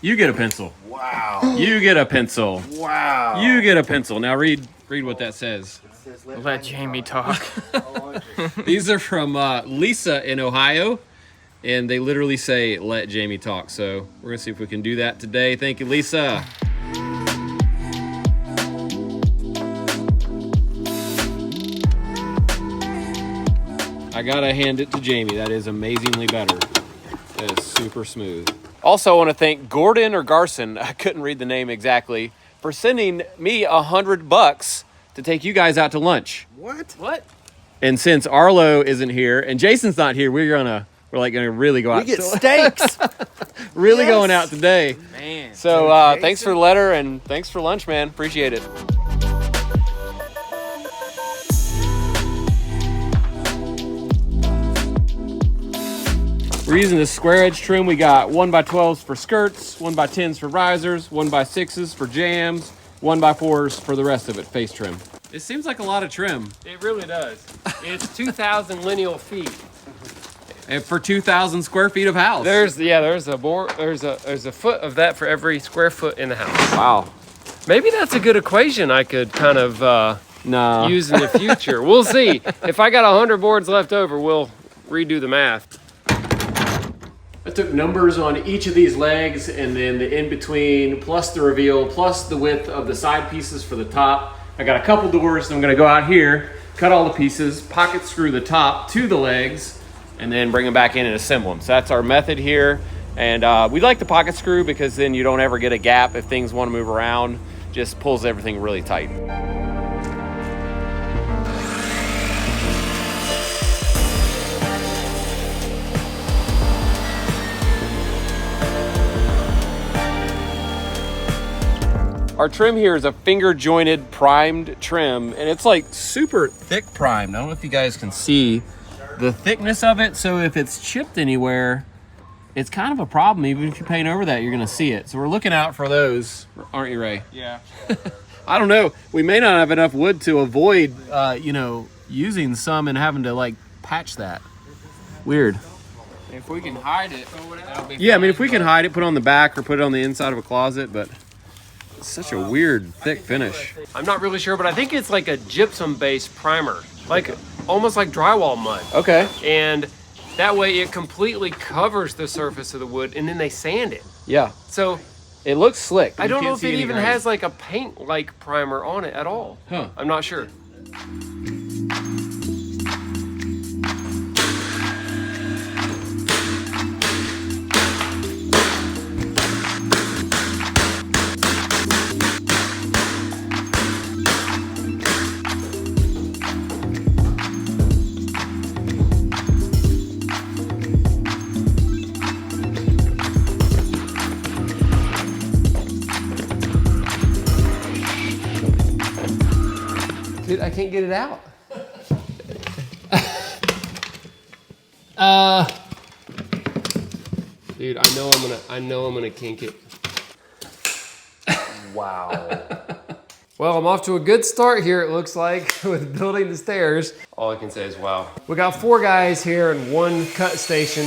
You get a pencil. Wow. You get a pencil. Wow. You get a pencil. Now read what that says. Let Jamie talk. These are from Lisa in Ohio, and they literally say, let Jamie talk. So we're gonna see if we can do that today. Thank you, Lisa. I gotta hand it to Jamie. That is amazingly better. That is super smooth. Also, I want to thank Gordon or Garson, I couldn't read the name exactly, for sending me $100 to take you guys out to lunch. What? And since Arlo isn't here and Jason's not here, we're gonna really go out. We get steaks. Really Yes. going out today. Man. So thanks for the letter and thanks for lunch, man. Appreciate it. We're using this square edge trim. We got 1x12s for skirts, 1x10s for risers, 1x6s for jams, 1x4s for the rest of it, face trim. It seems like a lot of trim. It really does. It's 2,000 lineal feet. And for 2,000 square feet of house. There's a foot of that for every square foot in the house. Wow. Maybe that's a good equation I could kind of No. use in the future. We'll see. If I got 100 boards left over, we'll redo the math. I took numbers on each of these legs and then the in-between, plus the reveal, plus the width of the side pieces for the top. I got a couple doors, so I'm gonna go out here, cut all the pieces, pocket screw the top to the legs, and then bring them back in and assemble them. So that's our method here. And we like the pocket screw because then you don't ever get a gap if things wanna move around. Just pulls everything really tight. Our trim here is a finger jointed primed trim, and it's like super thick primed. I don't know if you guys can see the thickness of it. So if it's chipped anywhere, it's kind of a problem. Even if you paint over that, you're gonna see it. So we're looking out for those, aren't you, Ray? Yeah. I don't know. We may not have enough wood to avoid, using some and having to like patch that. Weird. If we can hide it, that'll be Yeah, I mean, fine, if we can but- hide it, put it on the back or put it on the inside of a closet, but it's such a weird, thick finish. I'm not really sure, but I think it's like a gypsum-based primer, like almost like drywall mud. Okay. And that way it completely covers the surface of the wood, and then they sand it. Yeah. So It looks slick. I You don't can't know if see it any even grain. has like a paint-like primer on it at all. Huh. I'm not sure. Dude, I can't get it out. Dude, I know I'm gonna kink it. Wow. Well, I'm off to a good start here, it looks like, with building the stairs. All I can say is wow. We got 4 guys here and 1 cut station,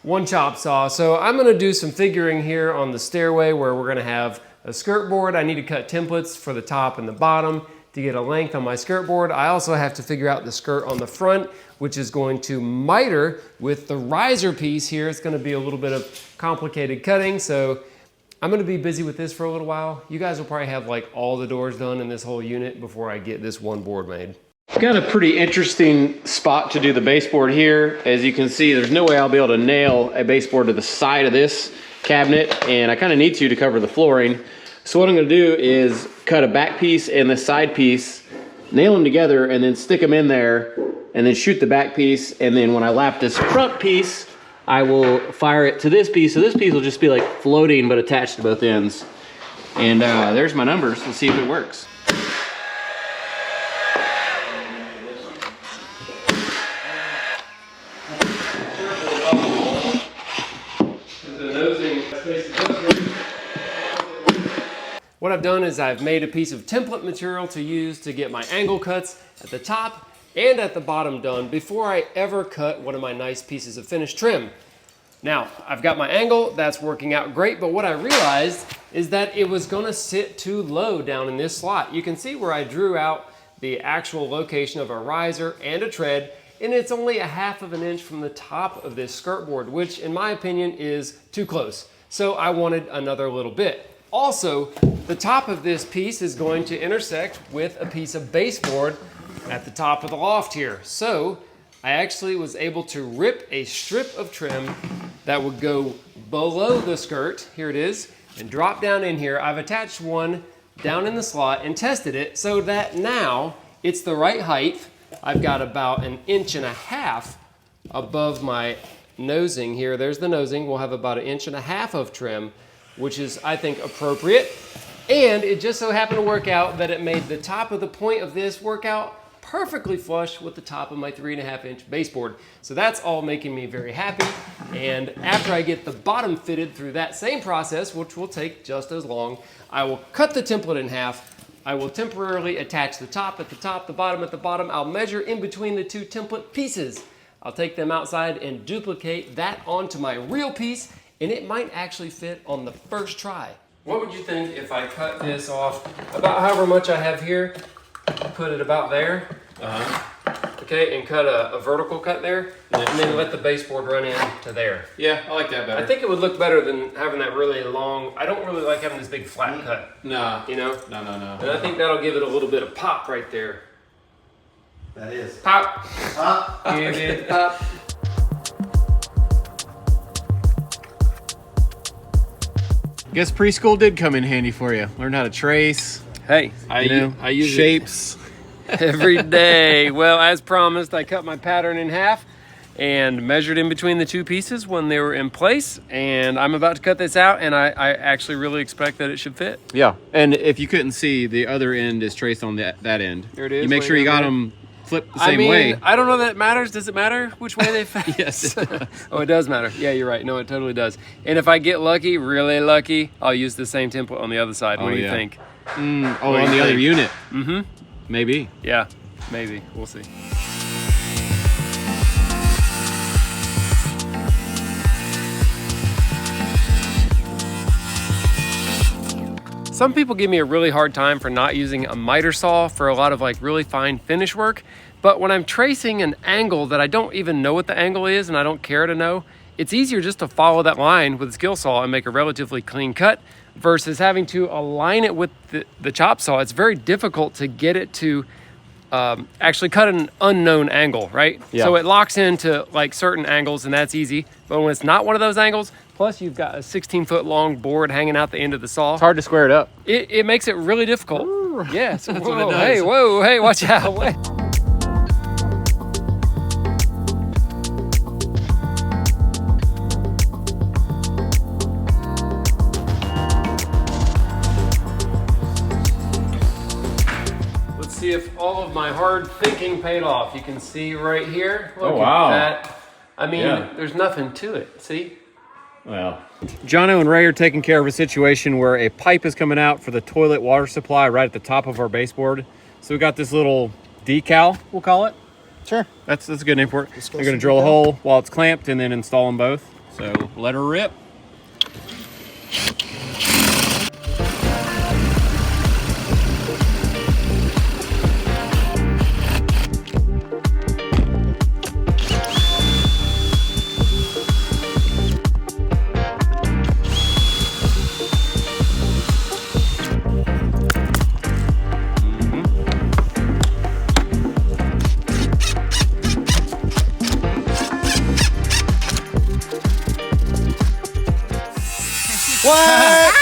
1 chop saw. So I'm gonna do some figuring here on the stairway where we're gonna have a skirt board. I need to cut templates for the top and the bottom to get a length on my skirt board. I also have to figure out the skirt on the front, which is going to miter with the riser piece here. It's gonna be a little bit of complicated cutting, so I'm gonna be busy with this for a little while. You guys will probably have like all the doors done in this whole unit before I get this one board made. Got a pretty interesting spot to do the baseboard here. As you can see, there's no way I'll be able to nail a baseboard to the side of this cabinet, and I kind of need to cover the flooring. So what I'm gonna do is cut a back piece and the side piece, nail them together, and then stick them in there, and then shoot the back piece, and then when I lap this front piece, I will fire it to this piece. So this piece will just be like floating but attached to both ends. And there's my numbers. Let's see if it works. What I've done is I've made a piece of template material to use to get my angle cuts at the top and at the bottom done before I ever cut one of my nice pieces of finished trim. Now, I've got my angle, that's working out great, but what I realized is that it was gonna sit too low down in this slot. You can see where I drew out the actual location of a riser and a tread, and it's only 1/2 of an inch from the top of this skirt board, which in my opinion is too close. So I wanted another little bit. Also, the top of this piece is going to intersect with a piece of baseboard at the top of the loft here. So I actually was able to rip a strip of trim that would go below the skirt, here it is, and drop down in here. I've attached one down in the slot and tested it so that now it's the right height. I've got about 1.5 inches above my nosing here. There's the nosing. We'll have about 1.5 inches of trim, which is, I think, appropriate. And it just so happened to work out that it made the top of the point of this work out perfectly flush with the top of my 3.5-inch baseboard. So that's all making me very happy. And after I get the bottom fitted through that same process, which will take just as long, I will cut the template in half. I will temporarily attach the top at the top, the bottom at the bottom. I'll measure in between the two template pieces. I'll take them outside and duplicate that onto my real piece, and it might actually fit on the first try. What would you think if I cut this off about however much I have here, put it about there, okay, and cut a vertical cut there, and then let the baseboard run in to there. Yeah, I like that better. I think it would look better than having that really long, I don't really like having this big flat cut. Nah. You know? No. And I think that'll give it a little bit of pop right there. That is. Pop. Pop. Give it pop. Guess preschool did come in handy for you. Learn how to trace. Hey, I use shapes. Every day. Well, as promised, I cut my pattern in half and measured in between the two pieces when they were in place. And I'm about to cut this out, and I actually really expect that it should fit. Yeah, and if you couldn't see, the other end is traced on that end. There it is. You make sure you got them flipped the same way. I don't know that it matters. Does it matter which way they face? Yes. Oh, it does matter. Yeah, you're right. No, it totally does. And if I get lucky, really lucky, I'll use the same template on the other side. What do you think? On the other unit. Mm-hmm. Maybe. Yeah, maybe. We'll see. Some people give me a really hard time for not using a miter saw for a lot of like really fine finish work, but when I'm tracing an angle that I don't even know what the angle is and I don't care to know, it's easier just to follow that line with a skill saw and make a relatively clean cut versus having to align it with the chop saw. It's very difficult to get it to actually cut an unknown angle, right? Yeah. So it locks into like certain angles and that's easy, but when it's not one of those angles, plus you've got a 16-foot long board hanging out the end of the saw. It's hard to square it up. It makes it really difficult. Yes. That's Whoa, what it does. Hey, whoa, hey, watch out. Wait. Let's see if all of my hard thinking paid off. You can see right here. Look wow. at that. I mean, Yeah. there's nothing to it. See? Well, Jono and Ray are taking care of a situation where a pipe is coming out for the toilet water supply right at the top of our baseboard. So we got this little decal, we'll call it. Sure. That's a good name for it. Let's go They're going to some drill a decal. hole while it's clamped and then install them both. So let her rip. What?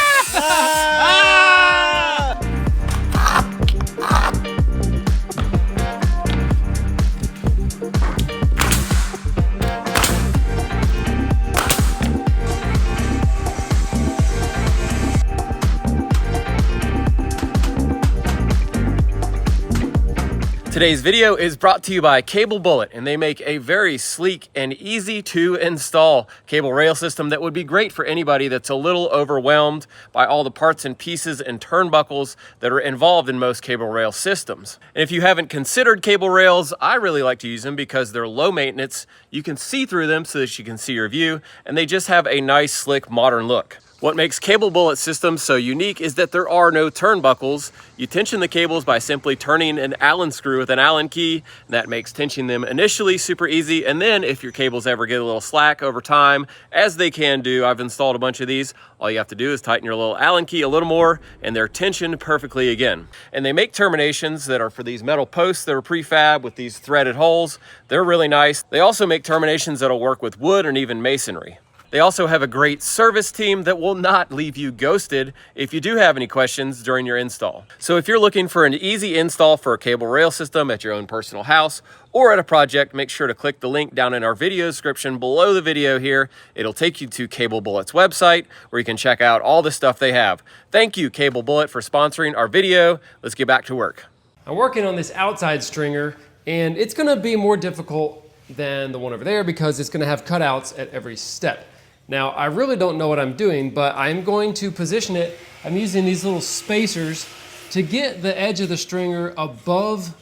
Today's video is brought to you by Cable Bullet, and they make a very sleek and easy to install cable rail system that would be great for anybody that's a little overwhelmed by all the parts and pieces and turnbuckles that are involved in most cable rail systems. And if you haven't considered cable rails, I really like to use them because they're low maintenance. You can see through them so that you can see your view, and they just have a nice, slick, modern look. What makes Cable Bullet systems so unique is that there are no turnbuckles. You tension the cables by simply turning an Allen screw with an Allen key, and that makes tensioning them initially super easy. And then if your cables ever get a little slack over time, as they can do, I've installed a bunch of these, all you have to do is tighten your little Allen key a little more, and they're tensioned perfectly again. And they make terminations that are for these metal posts that are prefab with these threaded holes. They're really nice. They also make terminations that'll work with wood and even masonry. They also have a great service team that will not leave you ghosted if you do have any questions during your install. So if you're looking for an easy install for a cable rail system at your own personal house or at a project, make sure to click the link down in our video description below the video here. It'll take you to Cable Bullet's website where you can check out all the stuff they have. Thank you, Cable Bullet, for sponsoring our video. Let's get back to work. I'm working on this outside stringer, and it's gonna be more difficult than the one over there because it's gonna have cutouts at every step. Now, I really don't know what I'm doing, but I'm going to position it. I'm using these little spacers to get the edge of the stringer above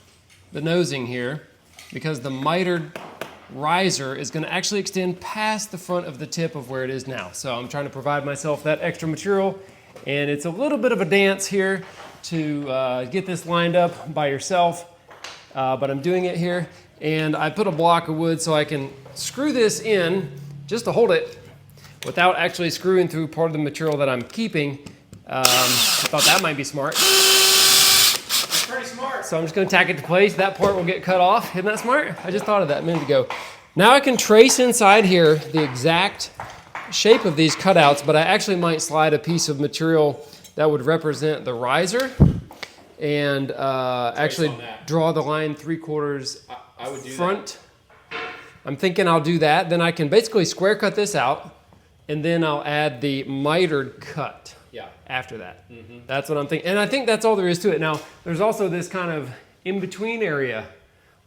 the nosing here, because the mitered riser is going to actually extend past the front of the tip of where it is now. So I'm trying to provide myself that extra material, and it's a little bit of a dance here to get this lined up by yourself, but I'm doing it here. And I put a block of wood so I can screw this in just to hold it without actually screwing through part of the material that I'm keeping. I thought that might be smart. That's pretty smart. So I'm just gonna tack it to place. That part will get cut off. Isn't that smart? I just thought of that a minute ago. Now I can trace inside here the exact shape of these cutouts, but I actually might slide a piece of material that would represent the riser and actually draw the line 3/4 I would do front. I'm thinking I'll do that. Then I can basically square cut this out, and then I'll add the mitered cut after that. That's what I'm thinking. And I think that's all there is to it. Now, there's also this kind of in-between area.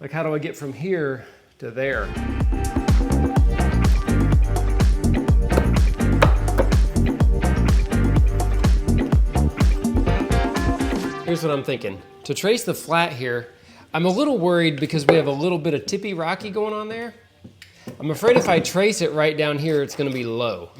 Like, how do I get from here to there? Here's what I'm thinking. To trace the flat here, I'm a little worried because we have a little bit of tippy rocky going on there. I'm afraid if I trace it right down here, it's gonna be low.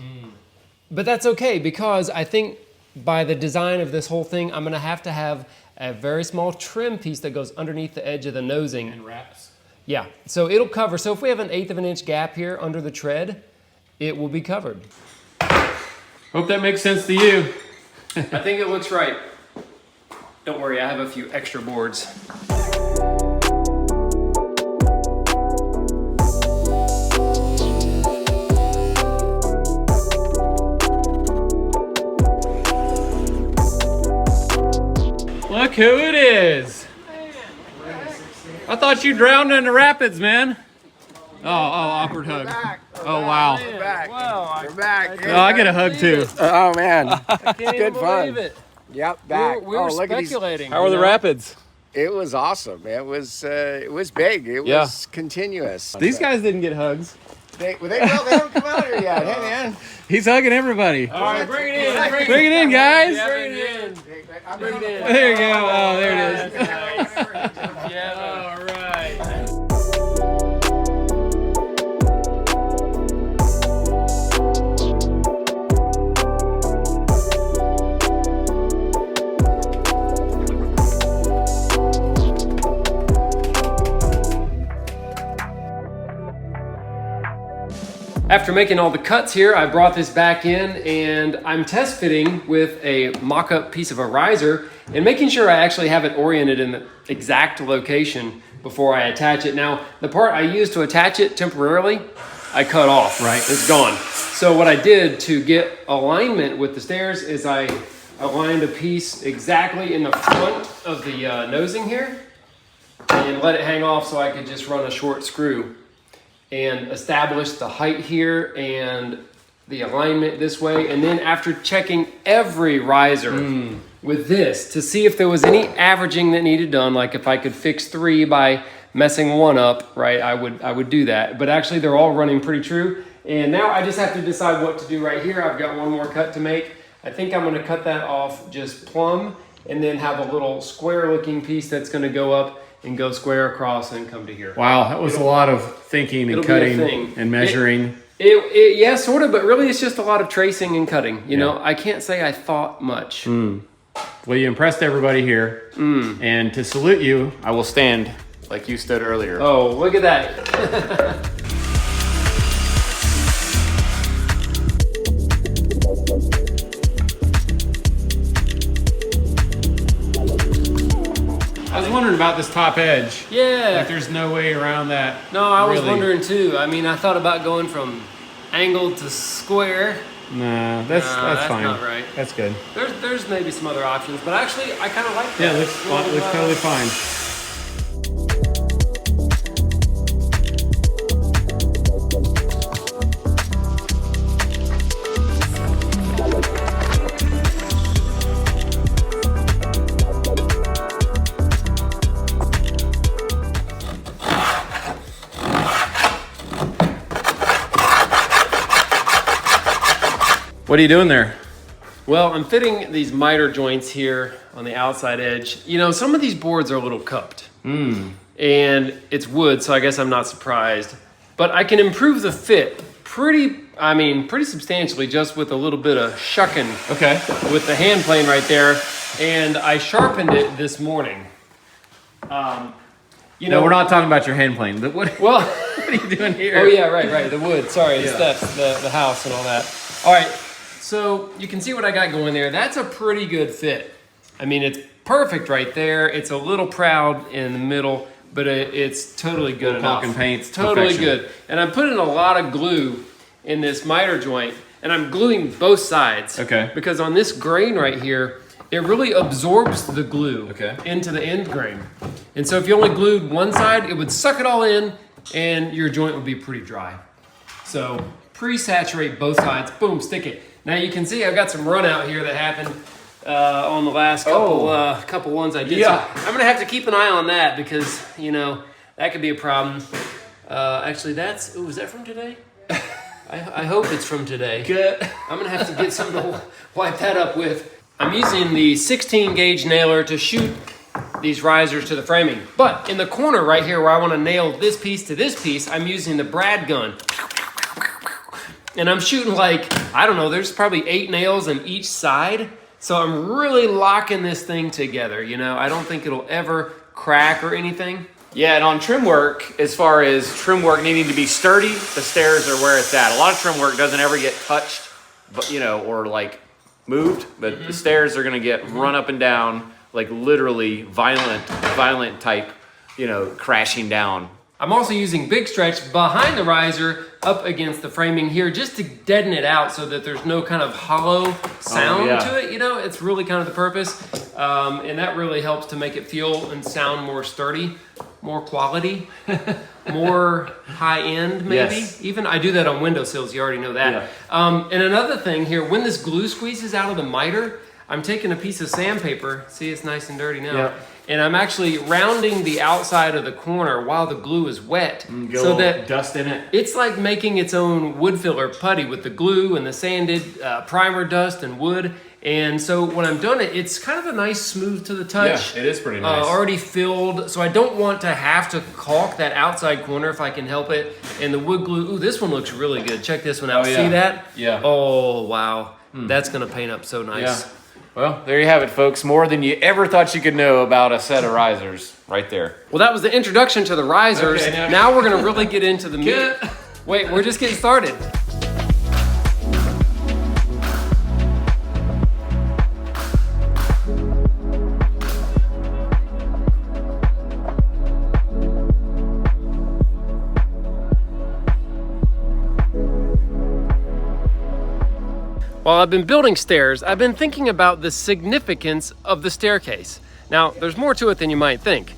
But that's okay, because I think by the design of this whole thing, I'm gonna have to have a very small trim piece that goes underneath the edge of the nosing. And wraps. Yeah, so it'll cover. So if we have an 1/8 of an inch gap here under the tread, it will be covered. Hope that makes sense to you. I think it looks right. Don't worry, I have a few extra boards. Look who it is. I thought you drowned in the rapids, man. Oh, awkward hug. Oh, wow. We're back. Wow, We're back. Oh, I get a hug too. Oh man, I can't good even fun. believe it. Yep, back. We were Look at these. speculating. How are the rapids? It was awesome. It was big. It Yeah. was continuous. These guys didn't get hugs. they haven't come out here yet. Hey man. He's hugging everybody. All right, bring it in. Bring it in, guys. Bring it in. Bring it in. There you go. Oh, there it is. Yeah, all right. After making all the cuts here, I brought this back in, and I'm test fitting with a mock-up piece of a riser and making sure I actually have it oriented in the exact location before I attach it. Now, the part I used to attach it temporarily, I cut off, right? It's gone. So what I did to get alignment with the stairs is I aligned a piece exactly in the front of the nosing here and let it hang off so I could just run a short screw and establish the height here and the alignment this way. And then after checking every riser with this to see if there was any averaging that needed done, like if I could fix 3 by messing 1 up, right, I would do that. But actually they're all running pretty true. And now I just have to decide what to do right here. I've got one more cut to make. I think I'm gonna cut that off just plumb and then have a little square looking piece that's gonna go up and go square across and come to here. Wow, that was a lot of thinking and cutting and measuring. Yeah, sort of, but really it's just a lot of tracing and cutting. You know, I can't say I thought much. Well, you impressed everybody here. And to salute you, I will stand like you stood earlier. Oh, look at that. I was wondering about this top edge. Yeah. Like there's no way around that. No, I was wondering too. I mean, I thought about going from angled to square. No, that's fine. Not right. That's good. There's maybe some other options, but actually I kind of like that. Yeah, looks totally fine. What are you doing there? Well, I'm fitting these miter joints here on the outside edge. You know, some of these boards are a little cupped. And it's wood, so I guess I'm not surprised. But I can improve the fit pretty substantially just with a little bit of shucking. Okay. With the hand plane right there. And I sharpened it this morning. You know, No, we're not talking about your hand plane. But what are you doing here? Oh yeah, right. The wood. Sorry, the steps, the house and all that. All right. So you can see what I got going there. That's a pretty good fit. I mean, it's perfect right there. It's a little proud in the middle, but it's totally good enough. Caulk and paint's totally perfection. good. And I'm putting a lot of glue in this miter joint, and I'm gluing both sides. Okay. Because on this grain right here, it really absorbs the glue into the end grain. And so if you only glued one side, it would suck it all in, and your joint would be pretty dry. So pre-saturate both sides. Boom, stick it. Now you can see I've got some run out here that happened on the last couple ones I did. Yeah. So I'm gonna have to keep an eye on that because, you know, that could be a problem. Actually, is that from today? I hope it's from today. Good. I'm gonna have to get something to wipe that up with. I'm using the 16 gauge nailer to shoot these risers to the framing. But in the corner right here where I wanna nail this piece to this piece, I'm using the brad gun. And I'm shooting like, I don't know, there's probably 8 nails on each side. So I'm really locking this thing together, you know? I don't think it'll ever crack or anything. Yeah, and on trim work, as far as trim work needing to be sturdy, the stairs are where it's at. A lot of trim work doesn't ever get touched, but you know, or like moved, but the stairs are gonna get run up and down, like literally violent type, you know, crashing down. I'm also using big stretch behind the riser up against the framing here just to deaden it out so that there's no kind of hollow sound to it, you know? It's really kind of the purpose. And that really helps to make it feel and sound more sturdy, more quality, more high-end maybe. Yes. Even I do that on windowsills, you already know that. Yeah. And another thing here, when this glue squeezes out of the miter, I'm taking a piece of sandpaper, see it's nice and dirty now, Yep. and I'm actually rounding the outside of the corner while the glue is wet so that dust in it. it's like making its own wood filler putty with the glue and the sanded primer dust and wood. And so when I'm done it's kind of a nice smooth to the touch. Yeah, it is pretty nice. Already filled, so I don't want to have to caulk that outside corner if I can help it. And the wood glue, ooh, this one looks really good. Check this one out, yeah. see that? Yeah. Oh, wow. That's gonna paint up so nice. Yeah. Well, there you have it, folks. More than you ever thought you could know about a set of risers right there. Well, that was the introduction to the risers. Okay, now we're gonna really get into the meat. Wait, we're just getting started. While I've been building stairs, I've been thinking about the significance of the staircase. Now, there's more to it than you might think.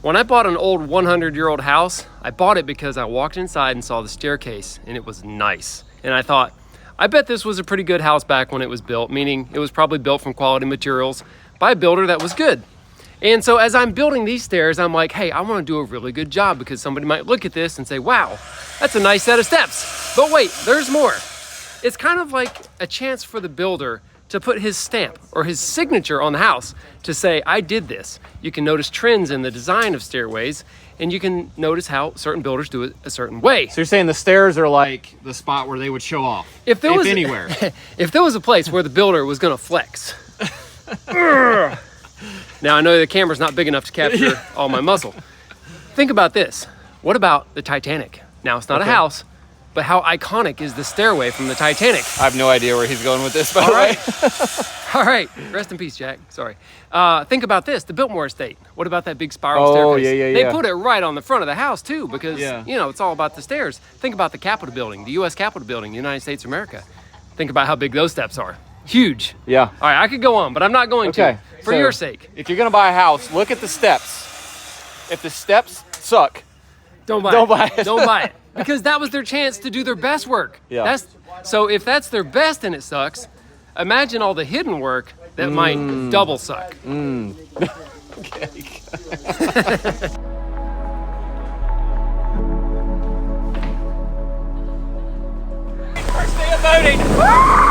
When I bought an old 100-year-old house, I bought it because I walked inside and saw the staircase and it was nice. And I thought, I bet this was a pretty good house back when it was built, meaning it was probably built from quality materials by a builder that was good. And so as I'm building these stairs, I'm like, hey, I want to do a really good job because somebody might look at this and say, wow, that's a nice set of steps. But wait, there's more. It's kind of like a chance for the builder to put his stamp or his signature on the house to say, I did this. You can notice trends in the design of stairways, and you can notice how certain builders do it a certain way. So you're saying the stairs are like the spot where they would show off, if anywhere. If there was a place where the builder was gonna flex. Now I know the camera's not big enough to capture all my muscle. Think about this. What about the Titanic? Now it's not a house, but how iconic is the stairway from the Titanic? I have no idea where he's going with this, by the way. All right, rest in peace, Jack. Sorry. Think about this, the Biltmore estate. What about that big spiral staircase? Yeah. They put it right on the front of the house too, because Yeah. you know, it's all about the stairs. Think about the Capitol building, the US Capitol building, the United States of America. Think about how big those steps are. Huge. Yeah. All right, I could go on, but I'm not going to, for so your sake. If you're gonna buy a house, look at the steps. If the steps suck, Don't buy it. Don't buy it. Because that was their chance to do their best work. Yeah. So if that's their best and it sucks, imagine all the hidden work that might double suck. First day of voting.